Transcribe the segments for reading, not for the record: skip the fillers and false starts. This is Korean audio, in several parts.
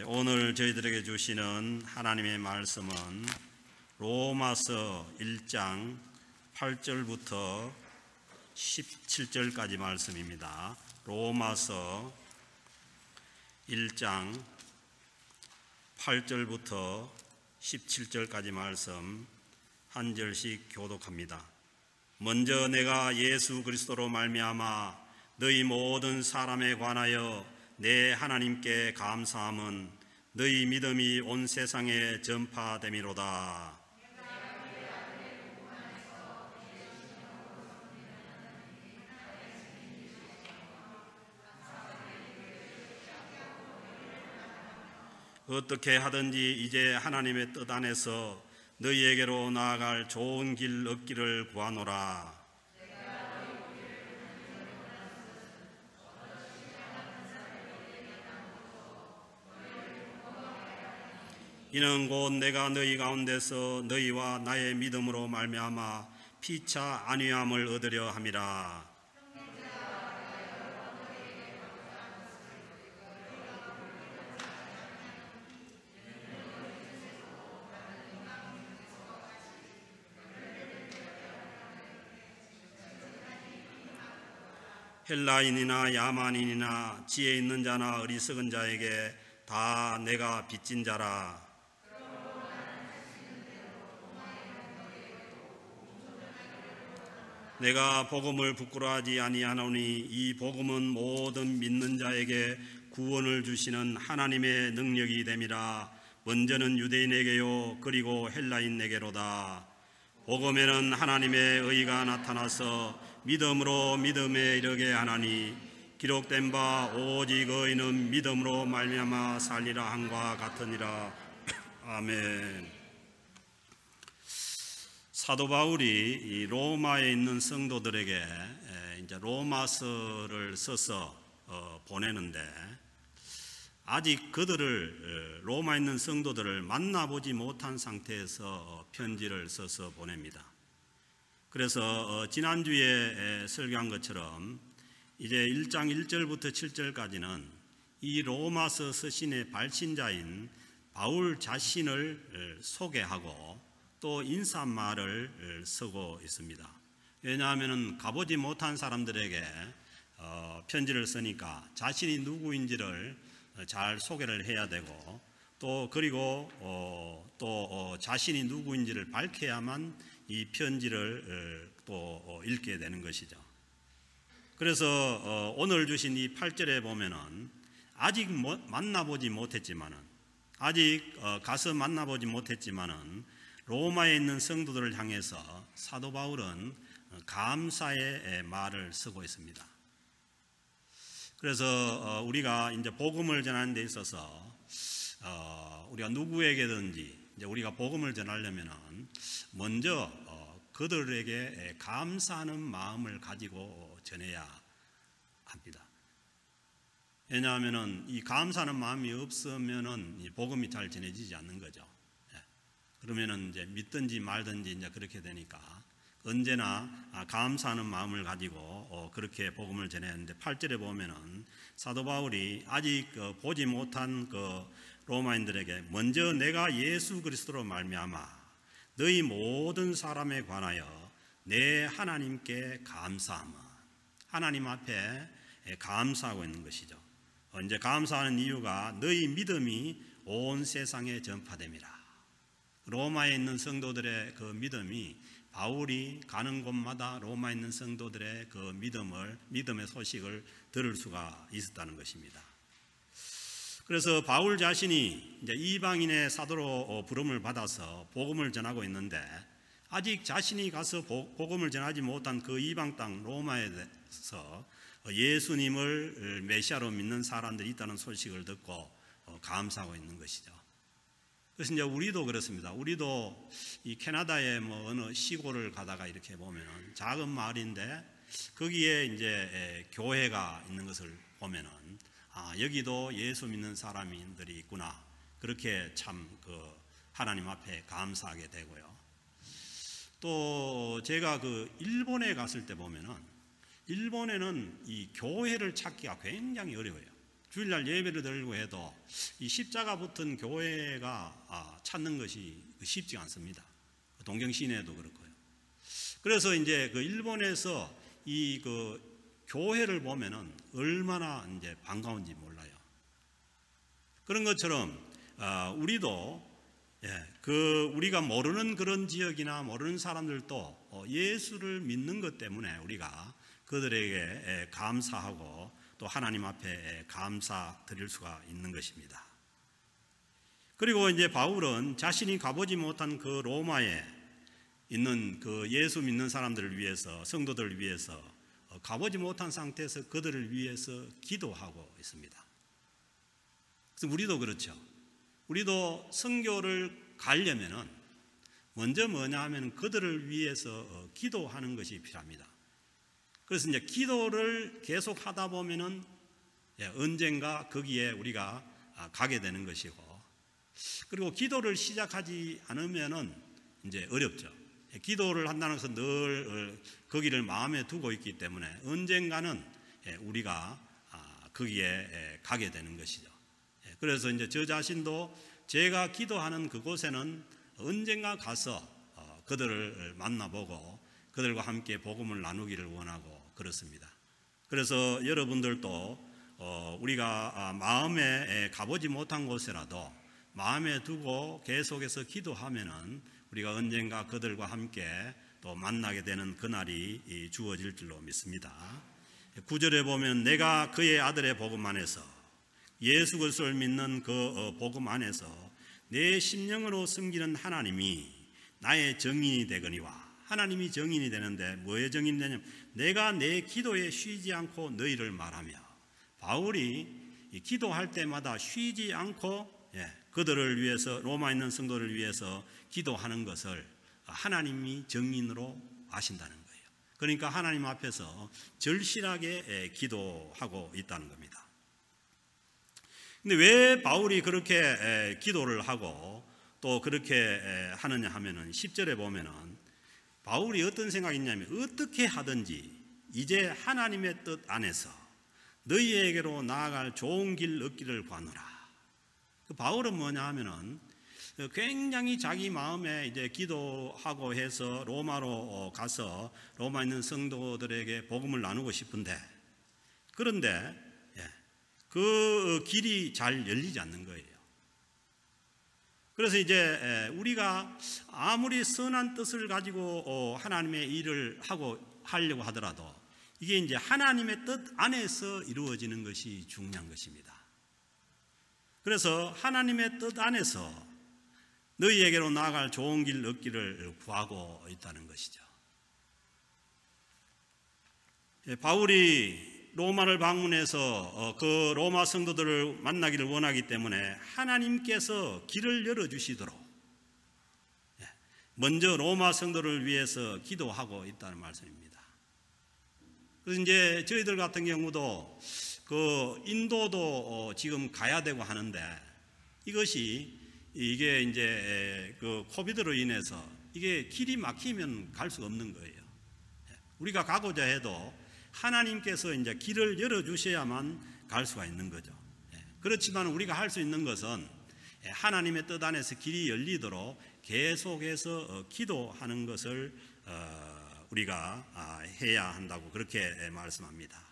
오늘 저희들에게 주시는 하나님의 말씀은 로마서 1장 8절부터 17절까지 말씀입니다. 로마서 1장 8절부터 17절까지 말씀 한 절씩 교독합니다. 먼저 내가 예수 그리스도로 말미암아 너희 모든 사람에 관하여 내 하나님께 감사함은 너희 믿음이 온 세상에 전파됨이로다. 어떻게 하든지 이제 하나님의 뜻 안에서 너희에게로 나아갈 좋은 길 얻기를 구하노라. 이는 곧 내가 너희 가운데서 너희와 나의 믿음으로 말미암아 피차 안위함을 얻으려 함이라. 헬라인이나 야만인이나 지혜 있는 자나 어리석은 자에게 다 내가 빚진 자라. 내가 복음을 부끄러워하지 아니하노니 이 복음은 모든 믿는 자에게 구원을 주시는 하나님의 능력이 됨이라. 먼저는 유대인에게요 그리고 헬라인에게로다. 복음에는 하나님의 의가 나타나서 믿음으로 믿음에 이르게 하나니 기록된 바 오직 의인은 믿음으로 말미암아 살리라 함과 같으니라. 아멘. 사도 바울이 이 로마에 있는 성도들에게 이제 로마서를 써서 보내는데 아직 그들을 로마에 있는 성도들을 만나보지 못한 상태에서 편지를 써서 보냅니다. 그래서 지난주에 설교한 것처럼 이제 1장 1절부터 7절까지는 이 로마서 서신의 발신자인 바울 자신을 소개하고 또 인사말을 쓰고 있습니다. 왜냐하면 가보지 못한 사람들에게 편지를 쓰니까 자신이 누구인지를 잘 소개를 해야 되고 또 그리고 또 자신이 누구인지를 밝혀야만 이 편지를 또 읽게 되는 것이죠. 그래서 오늘 주신 이 8절에 보면은 아직 만나보지 못했지만은 아직 가서 만나보지 못했지만은 로마에 있는 성도들을 향해서 사도 바울은 감사의 말을 쓰고 있습니다. 그래서 우리가 이제 복음을 전하는 데 있어서 우리가 누구에게든지 이제 우리가 복음을 전하려면은 먼저 그들에게 감사하는 마음을 가지고 전해야 합니다. 왜냐하면은 이 감사하는 마음이 없으면은 이 복음이 잘 전해지지 않는 거죠. 그러면은 이제 믿든지 말든지 이제 그렇게 되니까 언제나 감사하는 마음을 가지고 그렇게 복음을 전해야 하는데 8절에 보면은 사도 바울이 아직 보지 못한 그 로마인들에게 먼저 내가 예수 그리스도로 말미암아 너희 모든 사람에 관하여 내 하나님께 감사함은 하나님 앞에 감사하고 있는 것이죠. 이제 감사하는 이유가 너희 믿음이 온 세상에 전파됨이라. 로마에 있는 성도들의 그 믿음이 바울이 가는 곳마다 로마에 있는 성도들의 그 믿음의 소식을 들을 수가 있었다는 것입니다. 그래서 바울 자신이 이제 이방인의 사도로 부름을 받아서 복음을 전하고 있는데 아직 자신이 가서 복음을 전하지 못한 그 이방 땅 로마에서 예수님을 메시아로 믿는 사람들이 있다는 소식을 듣고 감사하고 있는 것이죠. 그래서 이제 우리도 그렇습니다. 우리도 이 캐나다의 뭐 어느 시골을 가다가 이렇게 보면은 작은 마을인데 거기에 이제 교회가 있는 것을 보면은 여기도 예수 믿는 사람들이 있구나. 그렇게 참 그 하나님 앞에 감사하게 되고요. 또 제가 그 일본에 갔을 때 보면은 일본에는 이 교회를 찾기가 굉장히 어려워요. 주일날 예배를 드리고 해도 이 십자가 붙은 교회가 찾는 것이 쉽지 않습니다. 동경 시내에도 그렇고요. 그래서 이제 그 일본에서 이 그 교회를 보면은 얼마나 이제 반가운지 몰라요. 그런 것처럼 우리도 우리가 모르는 그런 지역이나 모르는 사람들도 예수를 믿는 것 때문에 우리가 그들에게 감사하고 또 하나님 앞에 감사 드릴 수가 있는 것입니다. 그리고 이제 바울은 자신이 가보지 못한 그 로마에 있는 그 예수 믿는 사람들을 위해서, 성도들을 위해서 가보지 못한 상태에서 그들을 위해서 기도하고 있습니다. 그래서 우리도 그렇죠. 우리도 선교를 가려면은 먼저 뭐냐 하면 그들을 위해서 기도하는 것이 필요합니다. 그래서 이제 기도를 계속 하다 보면은 언젠가 거기에 우리가 가게 되는 것이고, 그리고 기도를 시작하지 않으면은 이제 어렵죠. 기도를 한다는 것은 늘 거기를 마음에 두고 있기 때문에 언젠가는 우리가 거기에 가게 되는 것이죠. 그래서 이제 저 자신도 제가 기도하는 그곳에는 언젠가 가서 그들을 만나보고 그들과 함께 복음을 나누기를 원하고 그렇습니다. 그래서 여러분들도 우리가 마음에 가보지 못한 곳이라도 마음에 두고 계속해서 기도하면은 우리가 언젠가 그들과 함께 또 만나게 되는 그날이 주어질 줄로 믿습니다. 9절에 보면 내가 그의 아들의 복음 안에서, 예수 그리스도를 믿는 그 복음 안에서 내 심령으로 섬기는 하나님이 나의 정인이 되거니와. 하나님이 정인이 되는데 뭐의 정인이 되냐면 내가 내 기도에 쉬지 않고 너희를 말하며, 바울이 기도할 때마다 쉬지 않고 그들을 위해서, 로마에 있는 성도를 위해서 기도하는 것을 하나님이 정인으로 아신다는 거예요. 그러니까 하나님 앞에서 절실하게 기도하고 있다는 겁니다. 근데 왜 바울이 그렇게 기도를 하고 또 그렇게 하느냐 하면은 10절에 보면은 바울이 어떤 생각이 있냐면 어떻게 하든지 이제 하나님의 뜻 안에서 너희에게로 나아갈 좋은 길 얻기를 구하노라. 그 바울은 뭐냐 하면은 굉장히 자기 마음에 이제 기도하고 해서 로마로 가서 로마에 있는 성도들에게 복음을 나누고 싶은데, 그런데 그 길이 잘 열리지 않는 거예요. 그래서 이제 우리가 아무리 선한 뜻을 가지고 하나님의 일을 하려고 하더라도 이게 이제 하나님의 뜻 안에서 이루어지는 것이 중요한 것입니다. 그래서 하나님의 뜻 안에서 너희에게로 나아갈 좋은 길 얻기를 구하고 있다는 것이죠. 바울이 로마를 방문해서 그 로마 성도들을 만나기를 원하기 때문에 하나님께서 길을 열어주시도록 먼저 로마 성도를 위해서 기도하고 있다는 말씀입니다. 그래서 이제 저희들 같은 경우도 그 인도도 지금 가야 되고 하는데 이게 이제 그 코비드로 인해서 이게 길이 막히면 갈 수가 없는 거예요. 우리가 가고자 해도 하나님께서 이제 길을 열어주셔야만 갈 수가 있는 거죠. 그렇지만 우리가 할 수 있는 것은 하나님의 뜻 안에서 길이 열리도록 계속해서 기도하는 것을 우리가 해야 한다고 그렇게 말씀합니다.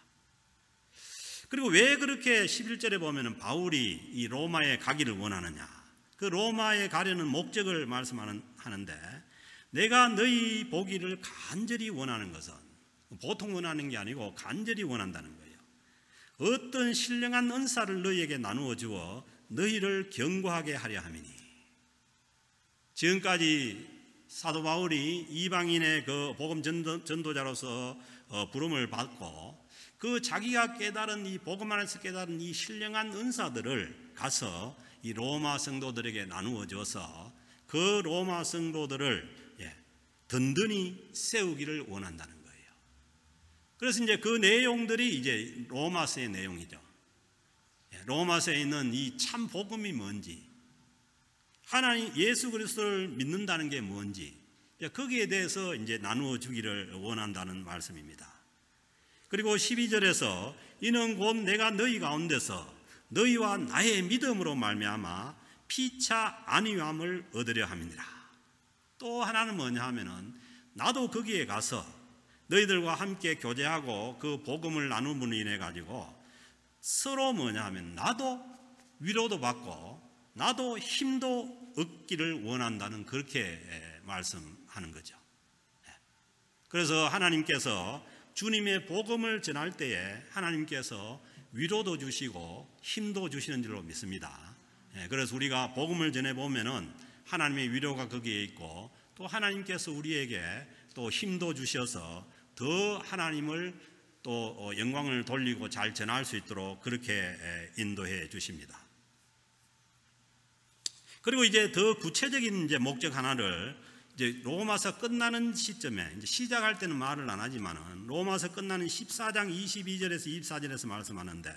그리고 왜 그렇게 11절에 보면은 바울이 이 로마에 가기를 원하느냐, 그 로마에 가려는 목적을 말씀하는데, 내가 너희 보기를 간절히 원하는 것은, 보통 원하는 게 아니고 간절히 원한다는 거예요. 어떤 신령한 은사를 너희에게 나누어 주어 너희를 견고하게 하려 함이니. 지금까지 사도 바울이 이방인의 그 복음 전도자로서 부름을 받고 그 자기가 깨달은 이 복음 안에서 깨달은 이 신령한 은사들을 가서 이 로마 성도들에게 나누어 줘서 그 로마 성도들을 든든히 세우기를 원한다는 거예요. 그래서 이제 그 내용들이 이제 로마서의 내용이죠. 로마서에 있는 이 참 복음이 뭔지, 하나님 예수 그리스도를 믿는다는 게 뭔지, 거기에 대해서 이제 나누어 주기를 원한다는 말씀입니다. 그리고 12절에서 이는 곧 내가 너희 가운데서 너희와 나의 믿음으로 말미암아 피차 안위함을 얻으려 함이니라. 또 하나는 뭐냐 하면은 나도 거기에 가서 너희들과 함께 교제하고 그 복음을 나눔으로 인해 가지고 서로 뭐냐 하면 나도 위로도 받고 나도 힘도 얻기를 원한다는 그렇게 말씀하는 거죠. 그래서 하나님께서 주님의 복음을 전할 때에 하나님께서 위로도 주시고 힘도 주시는 줄로 믿습니다. 그래서 우리가 복음을 전해보면은 하나님의 위로가 거기에 있고 또 하나님께서 우리에게 또 힘도 주셔서 더 하나님을 또 영광을 돌리고 잘 전할 수 있도록 그렇게 인도해 주십니다. 그리고 이제 더 구체적인 이제 목적 하나를 이제 로마서 끝나는 시점에 이제 시작할 때는 말을 안 하지만은 로마서 끝나는 14장 22절에서 24절에서 말씀하는데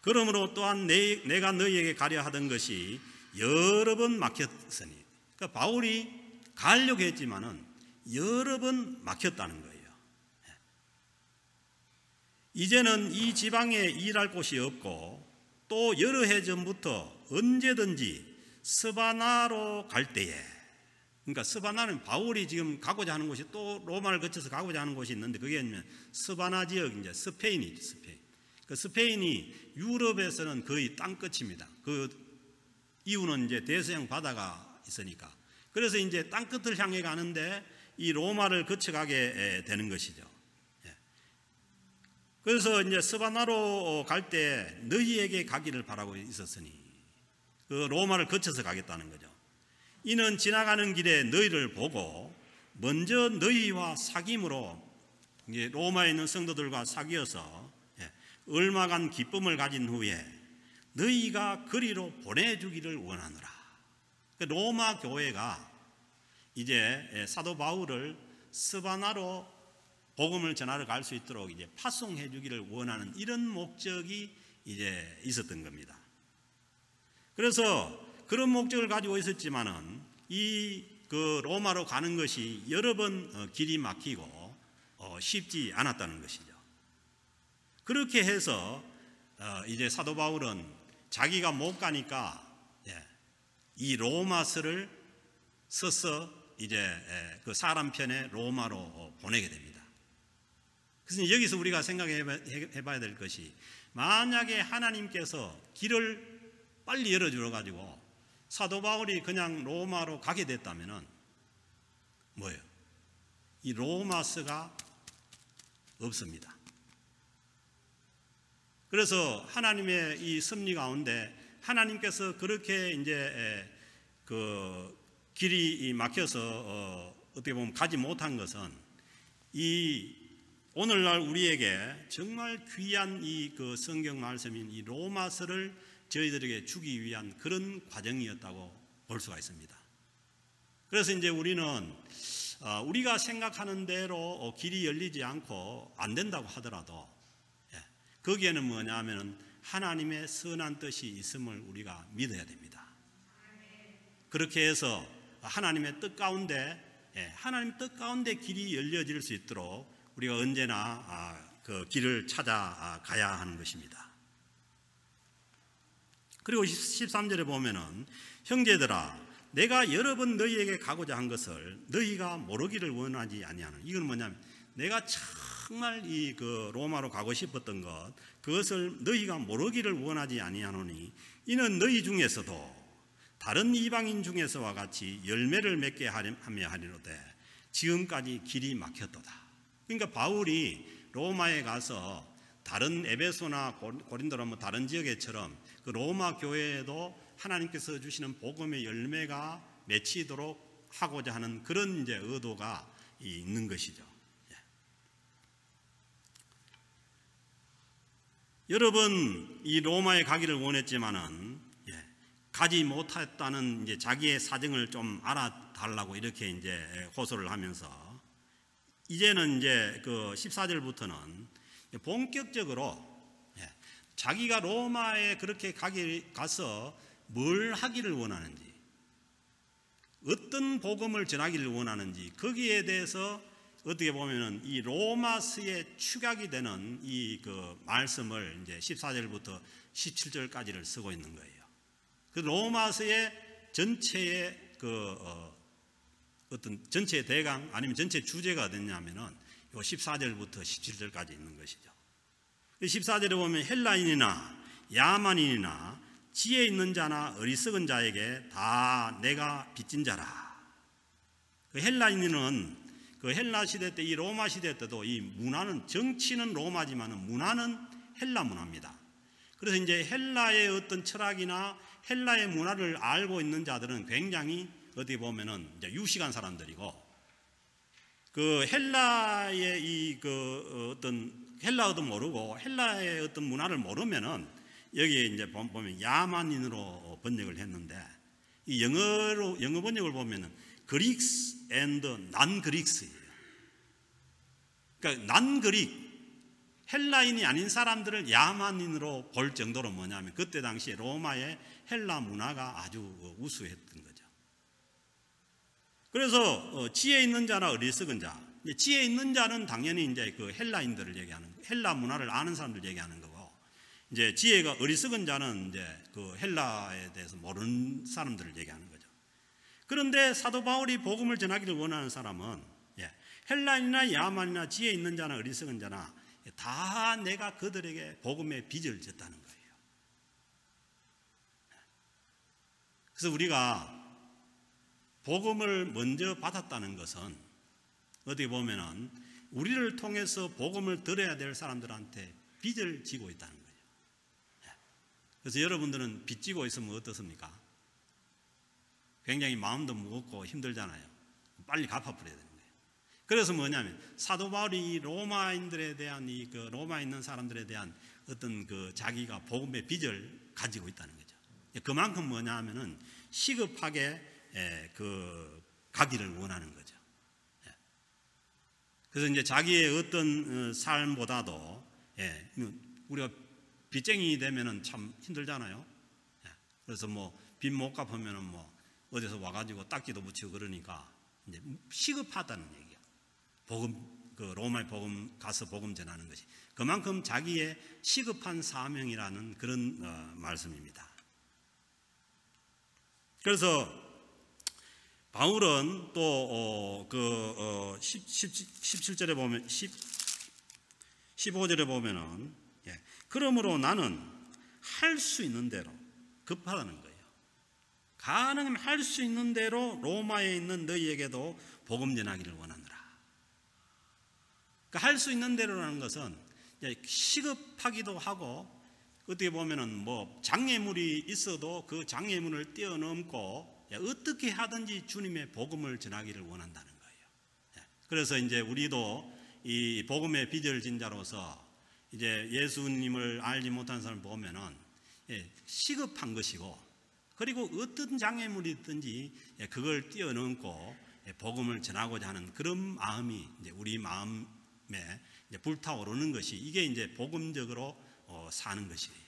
그러므로 또한 내가 너희에게 가려 하던 것이 여러 번 막혔으니 그러니까 바울이 가려고 했지만은 여러 번 막혔다는 거예요. 이제는 이 지방에 일할 곳이 없고 또 여러 해 전부터 언제든지 스바나로 갈 때에 그러니까 스바나는 바울이 지금 가고자 하는 곳이 또 로마를 거쳐서 가고자 하는 곳이 있는데 그게 스바나 지역 이제 스페인이죠. 스페인. 그 스페인이 유럽에서는 거의 땅끝입니다. 그 이유는 이제 대서양 바다가 있으니까. 그래서 이제 땅끝을 향해 가는데 이 로마를 거쳐가게 되는 것이죠. 그래서 이제 스바나로 갈 때 너희에게 가기를 바라고 있었으니 그 로마를 거쳐서 가겠다는 거죠. 이는 지나가는 길에 너희를 보고 먼저 너희와 사귐으로 로마에 있는 성도들과 사귀어서 얼마간 기쁨을 가진 후에 너희가 그리로 보내주기를 원하노라. 로마 교회가 이제 사도 바울을 스바나로 복음을 전하러 갈 수 있도록 이제 파송해 주기를 원하는 이런 목적이 이제 있었던 겁니다. 그래서 그런 목적을 가지고 있었지만은 이 그 로마로 가는 것이 여러 번 길이 막히고 쉽지 않았다는 것이죠. 그렇게 해서 이제 사도 바울은 자기가 못 가니까 이 로마서를 써서 이제 그 사람 편에 로마로 보내게 됩니다. 그래서 여기서 우리가 생각해 봐야 될 것이 만약에 하나님께서 길을 빨리 열어주어 가지고 사도 바울이 그냥 로마로 가게 됐다면은 뭐예요? 이 로마서가 없습니다. 그래서 하나님의 이 섭리 가운데 하나님께서 그렇게 이제 그 길이 막혀서 어떻게 보면 가지 못한 것은 이 오늘날 우리에게 정말 귀한 이 그 성경 말씀인 이 로마서를 저희들에게 주기 위한 그런 과정이었다고 볼 수가 있습니다. 그래서 이제 우리는 우리가 생각하는 대로 길이 열리지 않고 안 된다고 하더라도 거기에는 뭐냐 하면은 하나님의 선한 뜻이 있음을 우리가 믿어야 됩니다. 그렇게 해서 하나님의 뜻 가운데 하나님 뜻 가운데 길이 열려질 수 있도록 우리가 언제나 그 길을 찾아가야 하는 것입니다. 그리고 13절에 보면은 형제들아 내가 여러 번 너희에게 가고자 한 것을 너희가 모르기를 원하지 아니하는 이건 뭐냐면 내가 정말 이 그 로마로 가고 싶었던 것 그것을 너희가 모르기를 원하지 아니하노니 이는 너희 중에서도 다른 이방인 중에서와 같이 열매를 맺게 하며 하리로되 지금까지 길이 막혔도다. 그러니까 바울이 로마에 가서 다른 에베소나 고린도나 뭐 다른 지역에처럼 그 로마 교회에도 하나님께서 주시는 복음의 열매가 맺히도록 하고자 하는 그런 이제 의도가 있는 것이죠. 여러 번 이 로마에 가기를 원했지만은 가지 못했다는 이제 자기의 사정을 좀 알아달라고 이렇게 이제 호소를 하면서 이제는 이제 그 14절부터는 본격적으로 자기가 로마에 그렇게 가서 뭘 하기를 원하는지 어떤 복음을 전하기를 원하는지 거기에 대해서 어떻게 보면은 이 로마서의 축약이 되는 이 그 말씀을 이제 14절부터 17절까지를 쓰고 있는 거예요. 그 로마서의 전체의 어떤 전체 대강 아니면 전체 주제가 어딨냐면은 요 14절부터 17절까지 있는 것이죠. 14절에 보면 헬라인이나 야만인이나 지혜 있는 자나 어리석은 자에게 다 내가 빚진 자라. 그 헬라인은 그 헬라 시대 때, 이 로마 시대 때도 이 문화는, 정치는 로마지만은 문화는 헬라 문화입니다. 그래서 이제 헬라의 어떤 철학이나 헬라의 문화를 알고 있는 자들은 굉장히 어떻게 보면은 이제 유식한 사람들이고, 그 헬라의 이 그 어떤 헬라어도 모르고 헬라의 어떤 문화를 모르면은 여기에 이제 보면 야만인으로 번역을 했는데, 이 영어 번역을 보면은 그릭스 앤드 난 그릭스예요. 그러니까 난 그릭, 헬라인이 아닌 사람들을 야만인으로 볼 정도로 뭐냐면 그때 당시에 로마의 헬라 문화가 아주 우수했던 거죠. 그래서 지혜 있는 자나 어리석은 자, 지혜 있는 자는 당연히 이제 그 헬라인들을 얘기하는, 헬라 문화를 아는 사람들 얘기하는 거고, 이제 지혜가 어리석은 자는 이제 그 헬라에 대해서 모르는 사람들을 얘기하는 거죠. 그런데 사도 바울이 복음을 전하기를 원하는 사람은 헬라인이나 야만이나 지혜 있는 자나 어리석은 자나 다 내가 그들에게 복음의 빚을 졌다는 거예요. 그래서 우리가 복음을 먼저 받았다는 것은 어떻게 보면은 우리를 통해서 복음을 들어야 될 사람들한테 빚을 지고 있다는 거예요. 그래서 여러분들은 빚 지고 있으면 어떻습니까? 굉장히 마음도 무겁고 힘들잖아요. 빨리 갚아버려야 되는 거예요. 그래서 뭐냐면 사도 바울이 로마인들에 대한 그 로마에 있는 사람들에 대한 어떤 그 자기가 복음의 빚을 가지고 있다는 거죠. 그만큼 뭐냐면은 시급하게 그 가기를 원하는 거죠. 그래서 이제 자기의 어떤 삶보다도 우리가 빚쟁이 되면은 참 힘들잖아요. 그래서 뭐 빚 못 갚으면은 뭐 어디서 와가지고 딱지도 붙이고 그러니까 이제 시급하다는 얘기야. 그 로마의 복음 가서 복음 전하는 것이 그만큼 자기의 시급한 사명이라는 그런 말씀입니다. 그래서 바울은 또 17절에 보면 15절에 보면은 그러므로 나는 할 수 있는 대로, 급하다는 거예요. 가능하면 할 수 있는 대로 로마에 있는 너희에게도 복음 전하기를 원하노라. 그러니까 할 수 있는 대로라는 것은 시급하기도 하고, 어떻게 보면은 뭐 장애물이 있어도 그 장애물을 뛰어넘고 어떻게 하든지 주님의 복음을 전하기를 원한다는 거예요. 그래서 이제 우리도 이 복음의 빚을 진 자로서 이제 예수님을 알지 못하는 사람을 보면은 시급한 것이고, 그리고 어떤 장애물이 있든지 그걸 뛰어넘고 복음을 전하고자 하는 그런 마음이 이제 우리 마음에 이제 불타오르는 것이, 이게 이제 복음적으로 사는 것이에요.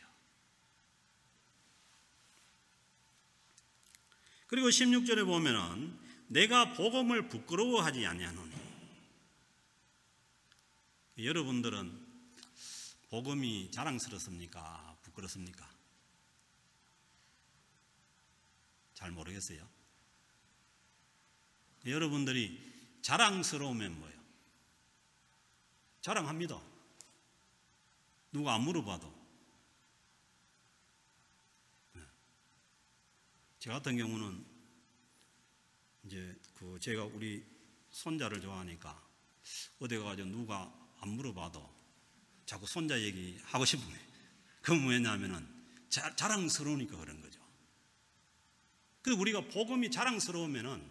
그리고 16절에 보면은 내가 복음을 부끄러워하지 아니하노니. 여러분들은 복음이 자랑스럽습니까? 부끄럽습니까? 잘 모르겠어요. 여러분들이 자랑스러우면 뭐예요? 자랑합니다. 누가 안 물어봐도. 저 같은 경우는 이제 제가 우리 손자를 좋아하니까 어디 가가지고 누가 안 물어봐도 자꾸 손자 얘기하고 싶은 거예요. 그건 뭐냐면은 자랑스러우니까 그런 거죠. 그래서 우리가 복음이 자랑스러우면은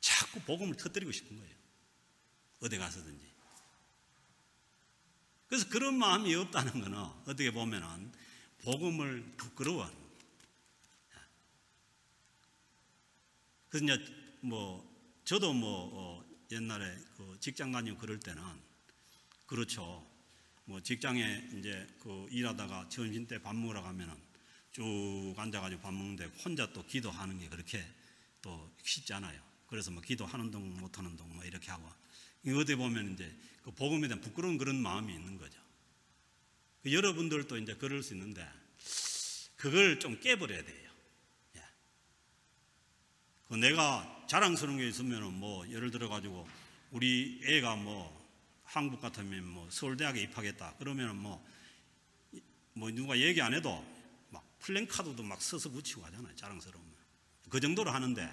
자꾸 복음을 터뜨리고 싶은 거예요. 어디 가서든지. 그래서 그런 마음이 없다는 거는 어떻게 보면은 복음을 부끄러워하는 거예요. 그래서 이제 저도 옛날에 직장 다니고 그럴 때는 그렇죠. 직장에 이제 일하다가 점심 때 밥 먹으러 가면은 쭉 앉아가지고 밥 먹는데 혼자 또 기도하는 게 그렇게 또 쉽지 않아요. 그래서 기도하는 동 못하는 동 이렇게 하고, 이거 어떻게 보면 이제 그 복음에 대한 부끄러운 그런 마음이 있는 거죠. 여러분들도 이제 그럴 수 있는데 그걸 좀 깨버려야 돼요. 예. 그 내가 자랑스러운 게 있으면 뭐 예를 들어 가지고 우리 애가 뭐 한국 같으면 뭐 서울대학에 입학했다 그러면 뭐 누가 얘기 안 해도 막 플랜카드도 막 써서 붙이고 하잖아요. 자랑스러우면 그 정도로 하는데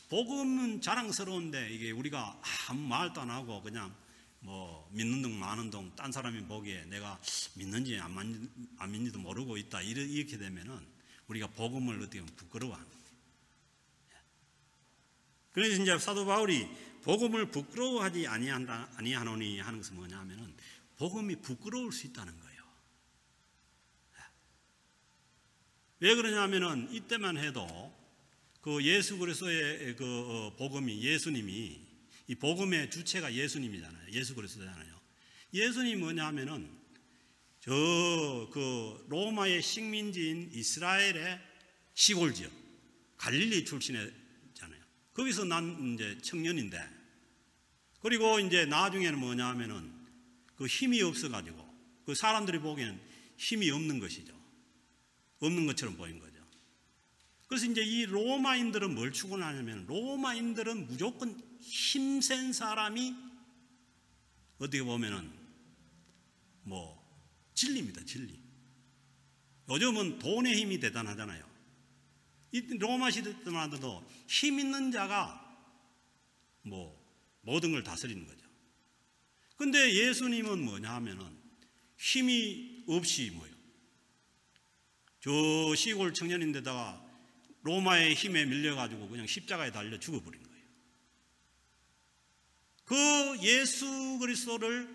복음은 자랑스러운데 이게 우리가 아무 말도 안 하고 그냥 뭐 믿는 둥 마는 둥 딴 사람이 보기에 내가 믿는지 안 믿는지도 모르고 있다 이렇게 되면은 우리가 복음을 어떻게 보면 부끄러워하는 거예요. 그래서 이제 사도 바울이 복음을 부끄러워하지 아니하노니 하는 것은 뭐냐 하면은 복음이 부끄러울 수 있다는 거예요. 왜 그러냐 하면은 이때만 해도 그 예수 그리스도의 그 복음이 예수님이 이 복음의 주체가 예수님이잖아요. 예수 그리스도잖아요. 예수님이 뭐냐 하면은 그 로마의 식민지인 이스라엘의 시골 지역 갈릴리 출신이잖아요. 거기서 난 이제 청년인데 그리고 이제 나중에는 뭐냐 하면은 그 힘이 없어 가지고 그 사람들이 보기에는 힘이 없는 것이죠. 없는 것처럼 보인 거죠. 그래서 이제 이 로마인들은 뭘 추구하냐면 로마인들은 무조건 힘센 사람이 어떻게 보면은 뭐 진리입니다. 진리. 요즘은 돈의 힘이 대단하잖아요. 이 로마 시대 때만 해도 힘 있는 자가 뭐 모든 걸 다스리는 거죠. 근데 예수님은 뭐냐 하면은 힘이 없이 뭐요? 저 시골 청년인데다가 로마의 힘에 밀려가지고 그냥 십자가에 달려 죽어버린 거예요. 그 예수 그리스도를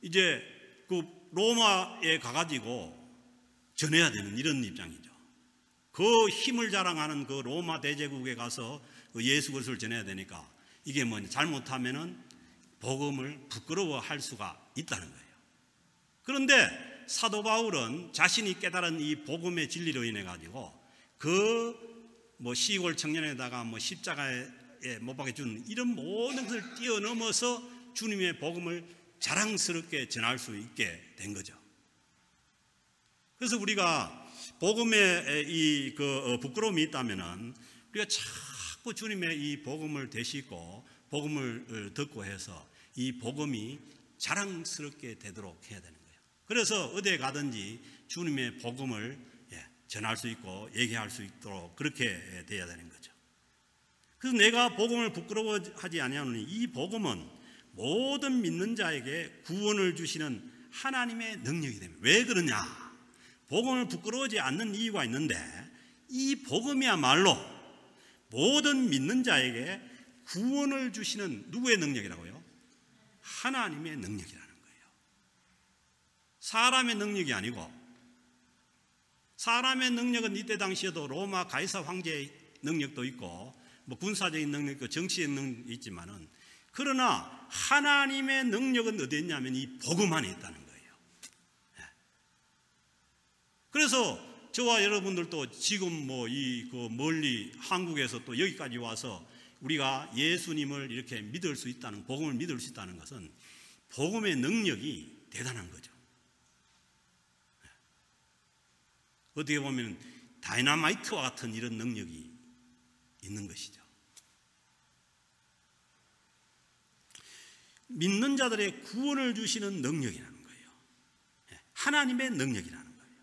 이제 그 로마에 가가지고 전해야 되는 이런 입장이죠. 그 힘을 자랑하는 그 로마 대제국에 가서 그 예수 그리스도를 전해야 되니까 이게 뭐냐 잘못하면은 복음을 부끄러워할 수가 있다는 거예요. 그런데 사도 바울은 자신이 깨달은 이 복음의 진리로 인해 가지고 그 뭐 시골 청년에다가 뭐 십자가에 못 박혀 준 이런 모든 것을 뛰어넘어서 주님의 복음을 자랑스럽게 전할 수 있게 된 거죠. 그래서 우리가 복음에 이 그 부끄러움이 있다면은 우리가 자꾸 주님의 이 복음을 되시고 복음을 듣고 해서 이 복음이 자랑스럽게 되도록 해야 되는 거예요. 그래서 어디에 가든지 주님의 복음을 전할 수 있고 얘기할 수 있도록 그렇게 돼야 되는 거죠. 그래서 내가 복음을 부끄러워하지 아니하노니 이 복음은 모든 믿는 자에게 구원을 주시는 하나님의 능력이 됩니다. 왜 그러냐? 복음을 부끄러워하지 않는 이유가 있는데 이 복음이야말로 모든 믿는 자에게 구원을 주시는 누구의 능력이라고요? 하나님의 능력이라는 거예요. 사람의 능력이 아니고 사람의 능력은 이때 당시에도 로마 가이사 황제의 능력도 있고 뭐 군사적인 능력도 정치적 능력이 있지만은 그러나 하나님의 능력은 어디에 있냐면 이 복음 안에 있다는 거예요. 그래서 저와 여러분들도 지금 뭐 이 그 멀리 한국에서 또 여기까지 와서 우리가 예수님을 이렇게 믿을 수 있다는 복음을 믿을 수 있다는 것은 복음의 능력이 대단한 거죠. 어떻게 보면 다이너마이트와 같은 이런 능력이 있는 것이죠. 믿는 자들의 구원을 주시는 능력이라는 거예요. 하나님의 능력이라는 거예요.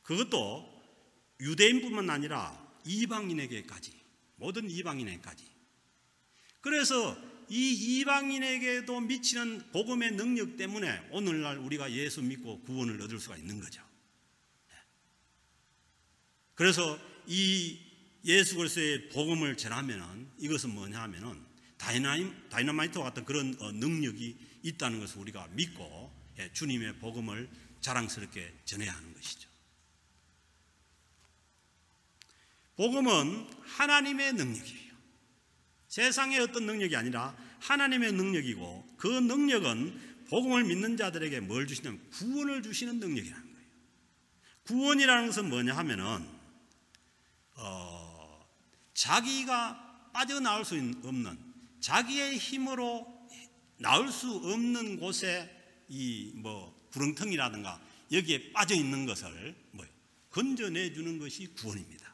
그것도 유대인뿐만 아니라 이방인에게까지, 모든 이방인에게까지. 그래서 이 이방인에게도 미치는 복음의 능력 때문에 오늘날 우리가 예수 믿고 구원을 얻을 수가 있는 거죠. 그래서 이 예수 그리스도의 복음을 전하면은 이것은 뭐냐 하면은 다이너마이트와 같은 그런 능력이 있다는 것을 우리가 믿고 주님의 복음을 자랑스럽게 전해야 하는 것이죠. 복음은 하나님의 능력이에요. 세상의 어떤 능력이 아니라 하나님의 능력이고 그 능력은 복음을 믿는 자들에게 뭘 주시냐면 구원을 주시는 능력이라는 거예요. 구원이라는 것은 뭐냐 하면은 자기가 빠져나올 수 없는 자기의 힘으로 나올 수 없는 곳에 이 구렁텅이라든가 여기에 빠져 있는 것을 건져내 주는 것이 구원입니다.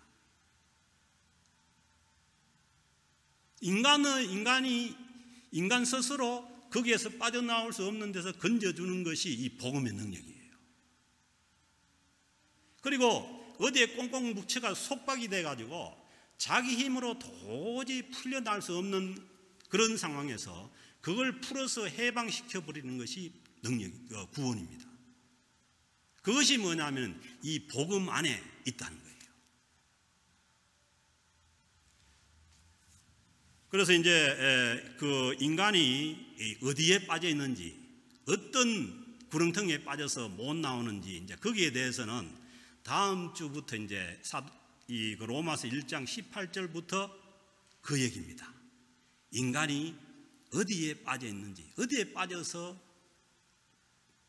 인간 스스로 거기에서 빠져나올 수 없는 데서 건져주는 것이 이 복음의 능력이에요. 그리고 어디에 꽁꽁 묵혀가 속박이 돼가지고 자기 힘으로 도저히 풀려날 수 없는 그런 상황에서 그걸 풀어서 해방시켜버리는 것이 구원입니다. 그것이 뭐냐면 이 복음 안에 있다는 거예요. 그래서 이제 그 인간이 어디에 빠져 있는지, 어떤 구렁텅이에 빠져서 못 나오는지, 이제 거기에 대해서는 다음 주부터 이제 이 로마서 1장 18절부터 그 얘기입니다. 인간이 어디에 빠져 있는지, 어디에 빠져서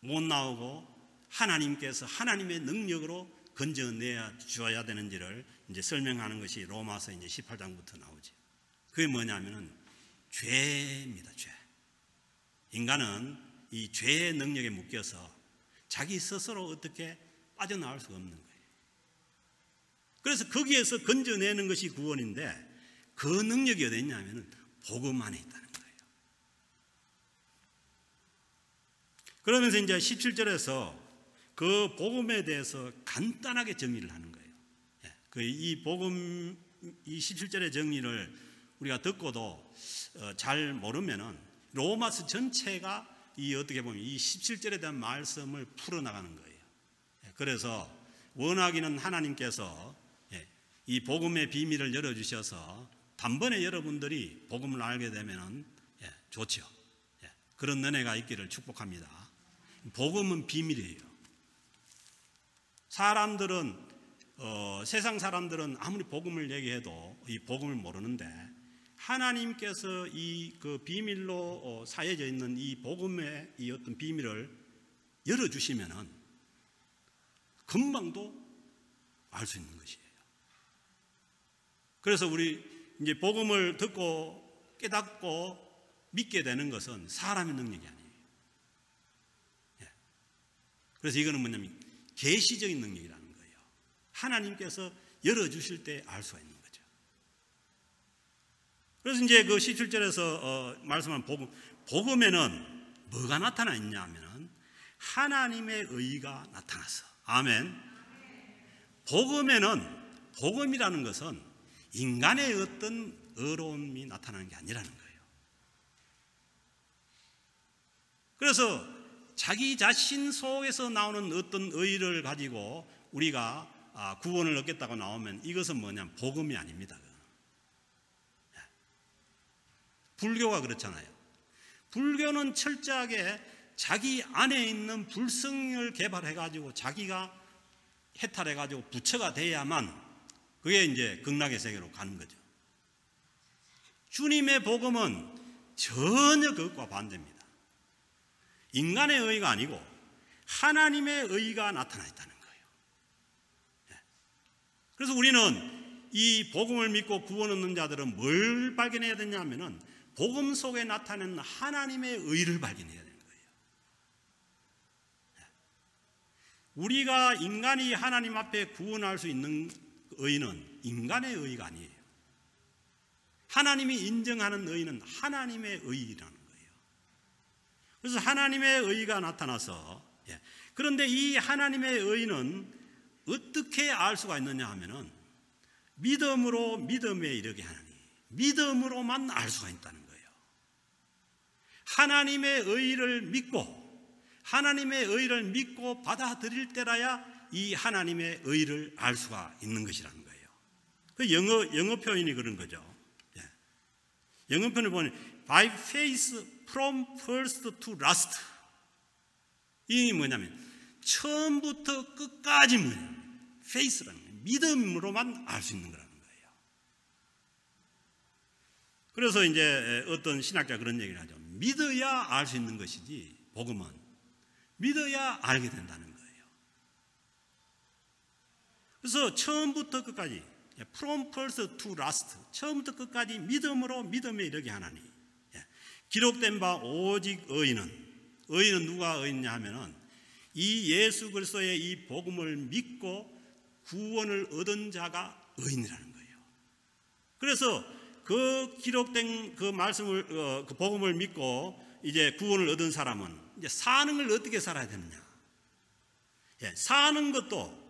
못 나오고 하나님께서 하나님의 능력으로 건져내야 주어야 되는지를 이제 설명하는 것이 로마서 이제 18장부터 나오죠. 그게 뭐냐면은 죄입니다. 죄. 인간은 이 죄의 능력에 묶여서 자기 스스로 어떻게 빠져나올 수가 없는 거예요. 그래서 거기에서 건져내는 것이 구원인데 그 능력이 어디 있냐면은 복음 안에 있다는 거예요. 그러면서 이제 17절에서 그 복음에 대해서 간단하게 정리를 하는 거예요. 이 복음, 이 17절의 정리를 우리가 듣고도 잘 모르면은 로마서 전체가 이 어떻게 보면 이 17절에 대한 말씀을 풀어나가는 거예요. 그래서 원하기는 하나님께서 이 복음의 비밀을 열어주셔서 단번에 여러분들이 복음을 알게 되면은 좋죠. 그런 은혜가 있기를 축복합니다. 복음은 비밀이에요. 세상 사람들은 아무리 복음을 얘기해도 이 복음을 모르는데 하나님께서 이 그 비밀로 사여져 있는 이 복음의 이 어떤 비밀을 열어주시면은 금방도 알 수 있는 것이에요. 그래서 우리 이제 복음을 듣고 깨닫고 믿게 되는 것은 사람의 능력이 아니에요. 그래서 이거는 뭐냐면 계시적인 능력이라는 거예요. 하나님께서 열어주실 때 알 수가 있는 거죠. 그래서 이제 그 17절에서 말씀한 복음에는 뭐가 나타나 있냐 하면 하나님의 의가 나타났어. 아멘. 복음이라는 것은 인간의 어떤 의로움이 나타나는 게 아니라는 거예요. 그래서 자기 자신 속에서 나오는 어떤 의를 가지고 우리가 구원을 얻겠다고 나오면 이것은 뭐냐면 복음이 아닙니다. 불교가 그렇잖아요. 불교는 철저하게 자기 안에 있는 불성을 개발해가지고 자기가 해탈해가지고 부처가 돼야만 그게 이제 극락의 세계로 가는 거죠. 주님의 복음은 전혀 그것과 반대입니다. 인간의 의가 아니고 하나님의 의가 나타나 있다는 거예요. 그래서 우리는 이 복음을 믿고 구원 얻는 자들은 뭘 발견해야 되냐면은 복음 속에 나타나는 하나님의 의를 발견해야 되는 거예요. 우리가 인간이 하나님 앞에 구원할 수 있는 의는 인간의 의가 아니에요. 하나님이 인정하는 의는 하나님의 의라는 거예요. 그래서 하나님의 의가 나타나서 그런데 이 하나님의 의는 어떻게 알 수가 있느냐 하면은 믿음으로 믿음에 이르게 하느니 믿음으로만 알 수가 있다는 거예요. 하나님의 의를 믿고 받아들일 때라야 이 하나님의 의를 알 수가 있는 것이라는 거예요. 그 영어 표현이 그런 거죠. 영어 표현을 보면 by faith from first to last. 이 뭐냐면 처음부터 끝까지 뭐냐면 faith라는 거예요. 믿음으로만 알 수 있는 거라는 거예요. 그래서 이제 어떤 신학자 그런 얘기를 하죠. 믿어야 알 수 있는 것이지 복음은 믿어야 알게 된다는 거예요. 그래서 처음부터 끝까지 from first to last 처음부터 끝까지 믿음으로 믿음에 이르게 하나니 기록된 바 오직 의인은 누가 의인냐 하면은 이 예수 그리스도의 이 복음을 믿고 구원을 얻은 자가 의인이라는 거예요. 그래서 그 기록된 그 말씀을 그 복음을 믿고 이제 구원을 얻은 사람은 이제 사는 걸 어떻게 살아야 되느냐? 사는 것도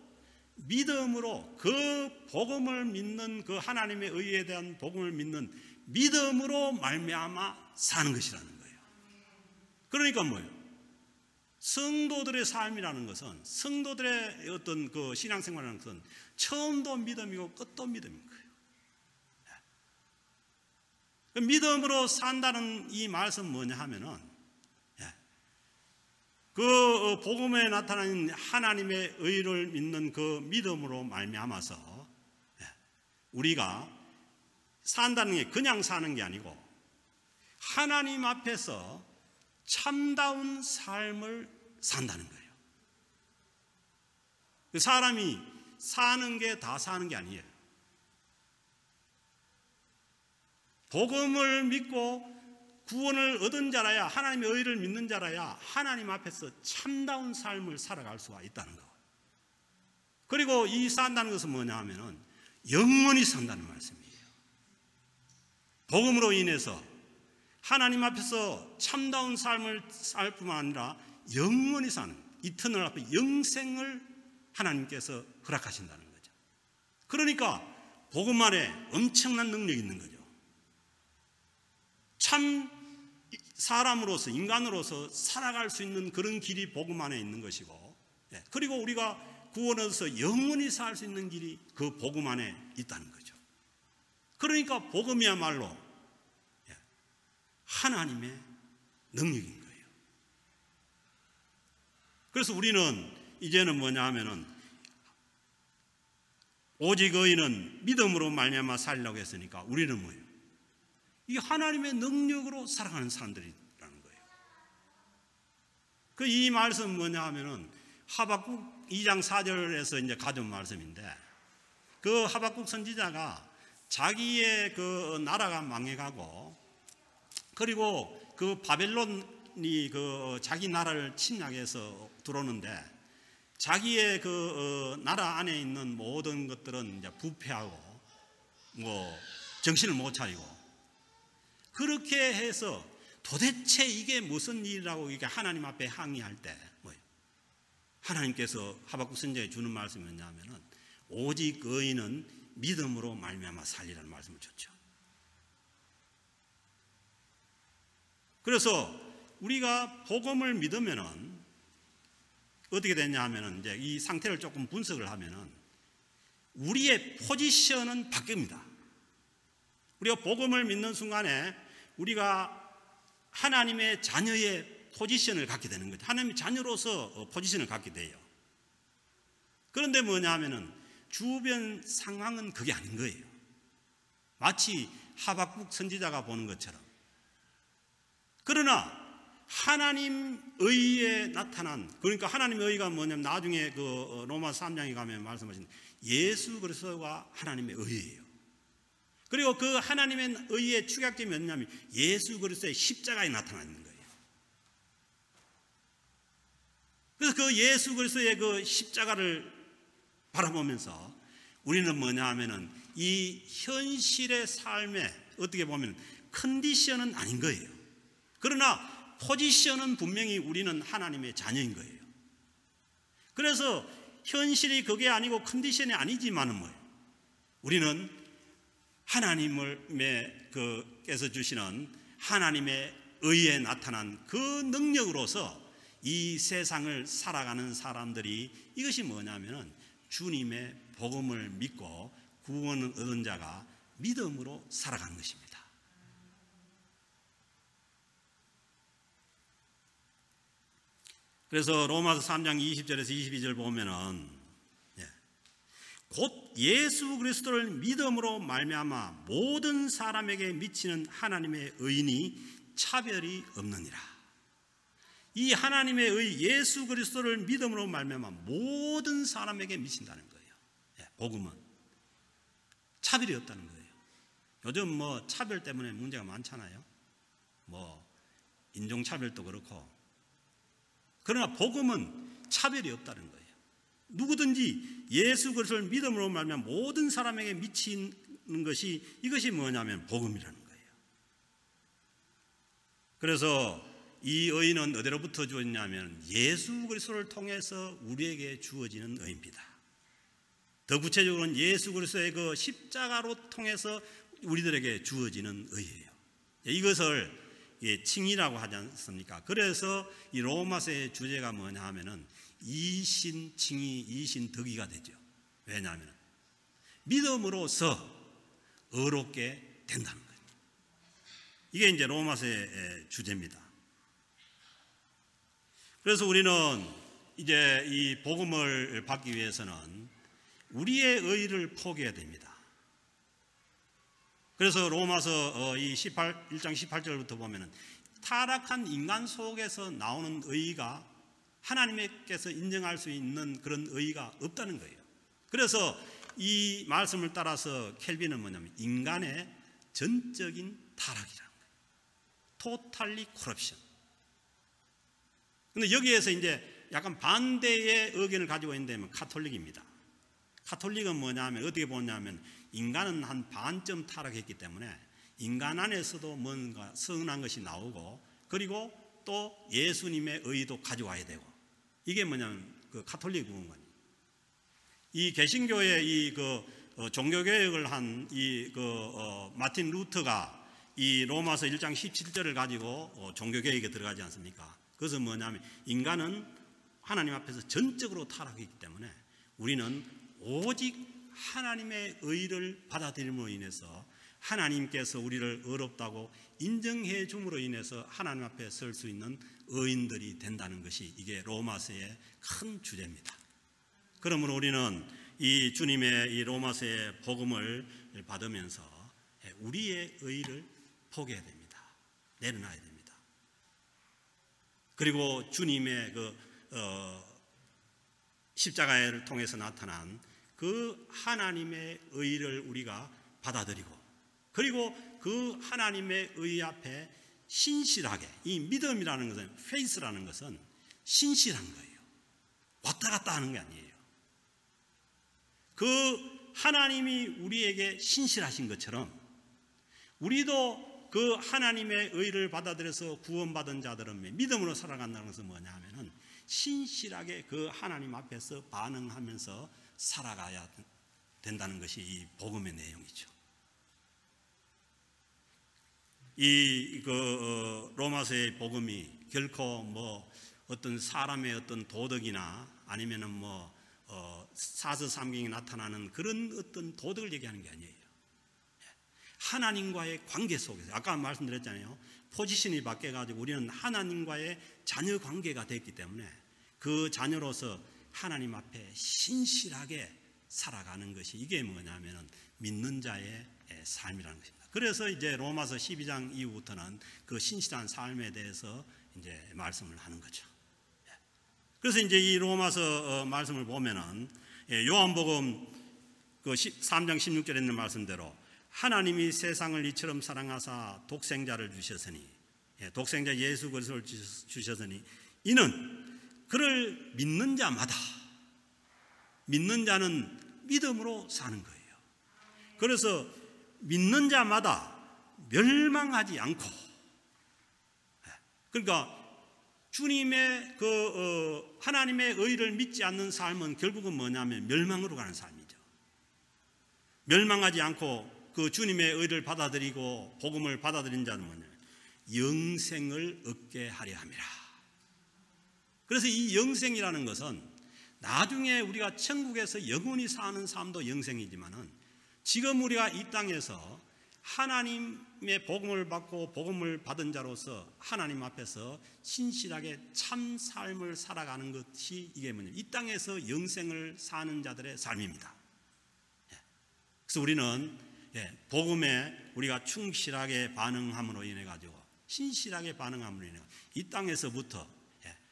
믿음으로 그 복음을 믿는 그 하나님의 의에 대한 복음을 믿는 믿음으로 말미암아 사는 것이라는 거예요. 그러니까 뭐예요? 성도들의 삶이라는 것은 성도들의 어떤 그 신앙생활이라는 것은 처음도 믿음이고 끝도 믿음인 거예요. 믿음으로 산다는 이 말씀 뭐냐 하면은 그 복음에 나타나는 하나님의 의를 믿는 그 믿음으로 말미암아서 우리가 산다는 게 그냥 사는 게 아니고 하나님 앞에서 참다운 삶을 산다는 거예요. 사람이 사는 게 다 사는 게 아니에요. 복음을 믿고 구원을 얻은 자라야, 하나님의 의를 믿는 자라야 하나님 앞에서 참다운 삶을 살아갈 수가 있다는 거. 그리고 이 산다는 것은 뭐냐 하면은 영원히 산다는 말씀이에요. 복음으로 인해서 하나님 앞에서 참다운 삶을 살 뿐만 아니라 영원히 사는 이터널 앞에 영생을 하나님께서 허락하신다는 거죠. 그러니까 복음 안에 엄청난 능력이 있는 거죠. 참 사람으로서 인간으로서 살아갈 수 있는 그런 길이 복음 안에 있는 것이고, 그리고 우리가 구원해서 영원히 살 수 있는 길이 그 복음 안에 있다는 거죠. 그러니까 복음이야말로 하나님의 능력인 거예요. 그래서 우리는 이제는 뭐냐 하면은 오직 의인은 믿음으로 말미암아 살려고 했으니까 우리는 뭐예요? 이 하나님의 능력으로 살아가는 사람들이라는 거예요. 그 이 말씀 뭐냐 하면은 하박국 2장 4절에서 이제 가져온 말씀인데, 그 하박국 선지자가 자기의 그 나라가 망해가고, 그리고 그 바벨론이 그 자기 나라를 침략해서 들어오는데, 자기의 그 나라 안에 있는 모든 것들은 이제 부패하고 뭐 정신을 못 차리고, 그렇게 해서 도대체 이게 무슨 일이라고 이게 하나님 앞에 항의할 때 뭐예요? 하나님께서 하박국 선지자에 주는 말씀이 뭐냐면은 오직 의인은 믿음으로 말미암아 살리라는 말씀을 줬죠. 그래서 우리가 복음을 믿으면은 어떻게 되냐 하면은 이제 이 상태를 조금 분석을 하면은 우리의 포지션은 바뀝니다. 우리가 복음을 믿는 순간에 우리가 하나님의 자녀의 포지션을 갖게 되는 거죠. 하나님의 자녀로서 포지션을 갖게 돼요. 그런데 뭐냐 하면은 주변 상황은 그게 아닌 거예요. 마치 하박국 선지자가 보는 것처럼. 그러나 하나님 의에 나타난, 그러니까 하나님의 의가 뭐냐면 나중에 그 로마서 3장에 가면 말씀하신 예수 그리스도가 하나님의 의예요. 그리고 그 하나님의 의의 축약점이 뭐냐면 예수 그리스도의 십자가에 나타나는 거예요. 그래서 그 예수 그리스도의 그 십자가를 바라보면서 우리는 뭐냐 하면은 이 현실의 삶에 어떻게 보면 컨디션은 아닌 거예요. 그러나 포지션은 분명히 우리는 하나님의 자녀인 거예요. 그래서 현실이 그게 아니고 컨디션이 아니지만은 뭐예요? 우리는 하나님께서 주시는 하나님의 의에 나타난 그 능력으로서 이 세상을 살아가는 사람들이, 이것이 뭐냐면은 주님의 복음을 믿고 구원을 얻은 자가 믿음으로 살아가는 것입니다. 그래서 로마서 3장 20절에서 22절 보면은 곧 예수 그리스도를 믿음으로 말미암아 모든 사람에게 미치는 하나님의 의인이 차별이 없느니라. 이 하나님의 의 예수 그리스도를 믿음으로 말미암아 모든 사람에게 미친다는 거예요. 복음은 차별이 없다는 거예요. 요즘 뭐 차별 때문에 문제가 많잖아요. 뭐 인종차별도 그렇고, 그러나 복음은 차별이 없다는 거예요. 누구든지 예수 그리스도를 믿음으로 말하면 모든 사람에게 미치는 것이, 이것이 뭐냐면 복음이라는 거예요. 그래서 이 의는 어디로부터 주어지냐면 예수 그리스도를 통해서 우리에게 주어지는 의입니다. 더 구체적으로는 예수 그리스도의 그 십자가로 통해서 우리들에게 주어지는 의예요. 이것을 칭의라고 하지 않습니까? 그래서 이 로마서의 주제가 뭐냐 하면은 이신 칭의, 이신 덕의가 되죠. 왜냐하면 믿음으로써 의롭게 된다는 거예요. 이게 이제 로마서의 주제입니다. 그래서 우리는 이제 이 복음을 받기 위해서는 우리의 의를 포기해야 됩니다. 그래서 로마서 이 1장 18절부터 보면은 타락한 인간 속에서 나오는 의가 하나님께서 인정할 수 있는 그런 의가 없다는 거예요. 그래서 이 말씀을 따라서 켈빈은 뭐냐면 인간의 전적인 타락이라는 거예요. Totally corruption. 근데 여기에서 이제 약간 반대의 의견을 가지고 있는데 카톨릭입니다. 카톨릭은 뭐냐면 어떻게 보냐면 인간은 한 반쯤 타락했기 때문에 인간 안에서도 뭔가 선한 것이 나오고, 그리고 또 예수님의 의도 가져와야 되고, 이게 뭐냐면 그 카톨릭 부분이에요. 이 개신교의 이 종교 개혁을 한 마틴 루터가 이 로마서 1장 17절을 가지고 종교 개혁에 들어가지 않습니까? 그것은 뭐냐면 인간은 하나님 앞에서 전적으로 타락했기 때문에 우리는 오직 하나님의 의를 받아들임으로 인해서 하나님께서 우리를 의롭다고 인정해 줌으로 인해서 하나님 앞에 설 수 있는 의인들이 된다는 것이 이게 로마서의 큰 주제입니다. 그러므로 우리는 이 주님의 이 로마서의 복음을 받으면서 우리의 의를 포기해야 됩니다. 내려놔야 됩니다. 그리고 주님의 십자가를 통해서 나타난 그 하나님의 의를 우리가 받아들이고, 그리고 그 하나님의 의 앞에 신실하게, 이 믿음이라는 것은, faith라는 것은 신실한 거예요. 왔다 갔다 하는 게 아니에요. 그 하나님이 우리에게 신실하신 것처럼 우리도 그 하나님의 의를 받아들여서 구원받은 자들은 믿음으로 살아간다는 것은 뭐냐 하면은 신실하게 그 하나님 앞에서 반응하면서 살아가야 된다는 것이 이 복음의 내용이죠. 이 로마서의 복음이 결코 뭐 어떤 사람의 어떤 도덕이나 아니면은 사서삼경에 나타나는 그런 어떤 도덕을 얘기하는 게 아니에요. 하나님과의 관계 속에서, 아까 말씀드렸잖아요. 포지션이 바뀌어가지고 우리는 하나님과의 자녀 관계가 됐기 때문에 그 자녀로서 하나님 앞에 신실하게 살아가는 것이, 이게 뭐냐면은 믿는 자의 삶이라는 것입니다. 그래서 이제 로마서 12장 이후부터는 그 신실한 삶에 대해서 이제 말씀을 하는 거죠. 그래서 이제 이 로마서 말씀을 보면은 요한복음 그 3장 16절에 있는 말씀대로 하나님이 세상을 이처럼 사랑하사 독생자를 주셨으니, 독생자 예수 그리스도를 주셨으니 이는 그를 믿는 자마다, 믿는 자는 믿음으로 사는 거예요. 그래서 믿는 자마다 멸망하지 않고, 그러니까 주님의 하나님의 의를 믿지 않는 삶은 결국은 뭐냐면 멸망으로 가는 삶이죠. 멸망하지 않고 그 주님의 의를 받아들이고 복음을 받아들인 자는 뭐냐면 영생을 얻게 하려 함이라. 그래서 이 영생이라는 것은 나중에 우리가 천국에서 영원히 사는 삶도 영생이지만은 지금 우리가 이 땅에서 하나님의 복음을 받고 복음을 받은 자로서 하나님 앞에서 신실하게 참 삶을 살아가는 것이 이게 뭐냐면 이 땅에서 영생을 사는 자들의 삶입니다. 그래서 우리는 복음에 우리가 충실하게 반응함으로 인해 가지고, 신실하게 반응함으로 인해 이 땅에서부터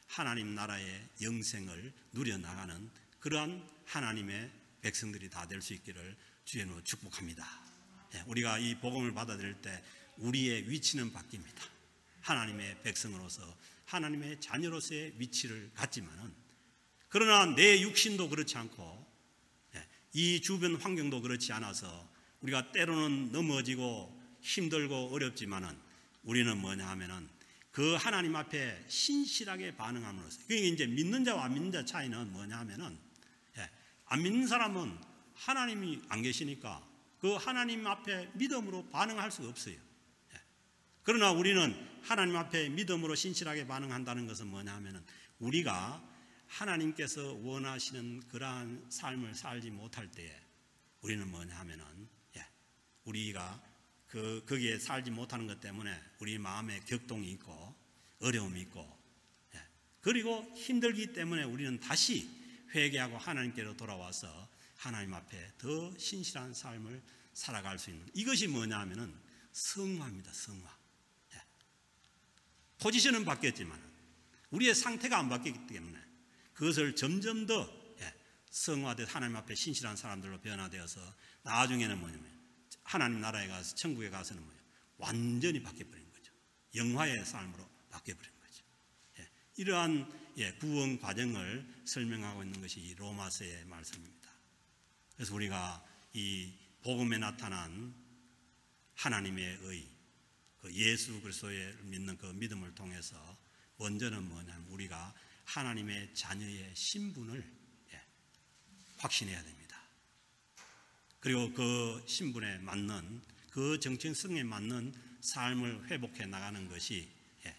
하나님 나라의 영생을 누려나가는 그러한 하나님의 백성들이 다 될 수 있기를 주의 이름으로 축복합니다. 우리가 이 복음을 받아들일 때 우리의 위치는 바뀝니다. 하나님의 백성으로서 하나님의 자녀로서의 위치를 갖지만은, 그러나 내 육신도 그렇지 않고 이 주변 환경도 그렇지 않아서 우리가 때로는 넘어지고 힘들고 어렵지만은 우리는 뭐냐 하면은 그 하나님 앞에 신실하게 반응함으로써, 그게 이제 믿는 자와 안 믿는 자 차이는 뭐냐 하면은, 안 믿는 사람은 하나님이 안 계시니까 그 하나님 앞에 믿음으로 반응할 수가 없어요. 그러나 우리는 하나님 앞에 믿음으로 신실하게 반응한다는 것은 뭐냐 하면은, 우리가 하나님께서 원하시는 그러한 삶을 살지 못할 때에 우리는 뭐냐 하면은, 우리가 거기에 살지 못하는 것 때문에 우리 마음에 격동이 있고 어려움이 있고, 그리고 힘들기 때문에 우리는 다시 회개하고 하나님께로 돌아와서 하나님 앞에 더 신실한 삶을 살아갈 수 있는, 이것이 뭐냐 하면은 성화입니다. 성화. 포지션은 바뀌었지만 우리의 상태가 안 바뀌기 때문에 그것을 점점 더 성화돼서 하나님 앞에 신실한 사람들로 변화되어서 나중에는 뭐냐면 하나님 나라에 가서, 천국에 가서는 뭐냐, 완전히 바뀌어버린 거죠. 영화의 삶으로 바뀌어버린 거죠. 이러한 구원 과정을 설명하고 있는 것이 이 로마서의 말씀입니다. 그래서 우리가 이 복음에 나타난 하나님의 의, 그 예수 그리스도를 믿는 그 믿음을 통해서 먼저는 뭐냐면 우리가 하나님의 자녀의 신분을 확신해야 됩니다. 그리고 그 신분에 맞는, 그 정체성에 맞는 삶을 회복해 나가는 것이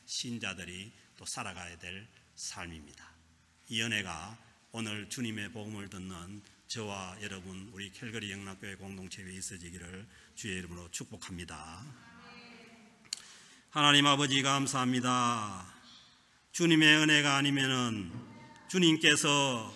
신자들이 또 살아가야 될 삶입니다. 이 은혜가 오늘 주님의 복음을 듣는 저와 여러분, 우리 캘거리 영락교회 공동체에 있어지기를 주의 이름으로 축복합니다. 하나님 아버지 감사합니다. 주님의 은혜가 아니면은, 주님께서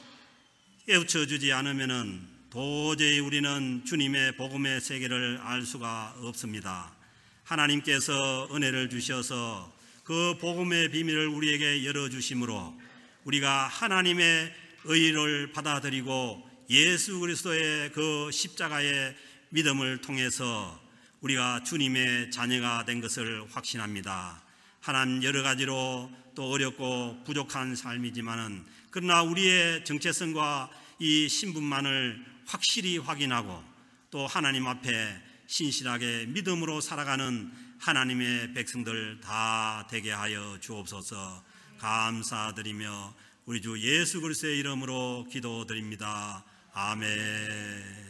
깨우쳐 주지 않으면은 도저히 우리는 주님의 복음의 세계를 알 수가 없습니다. 하나님께서 은혜를 주셔서 그 복음의 비밀을 우리에게 열어주심으로 우리가 하나님의 의를 받아들이고 예수 그리스도의 그 십자가의 믿음을 통해서 우리가 주님의 자녀가 된 것을 확신합니다. 하나님, 여러 가지로 또 어렵고 부족한 삶이지만은, 그러나 우리의 정체성과 이 신분만을 확실히 확인하고 또 하나님 앞에 신실하게 믿음으로 살아가는 하나님의 백성들 다 되게 하여 주옵소서. 감사드리며 우리 주 예수 그리스도의 이름으로 기도드립니다. 아멘.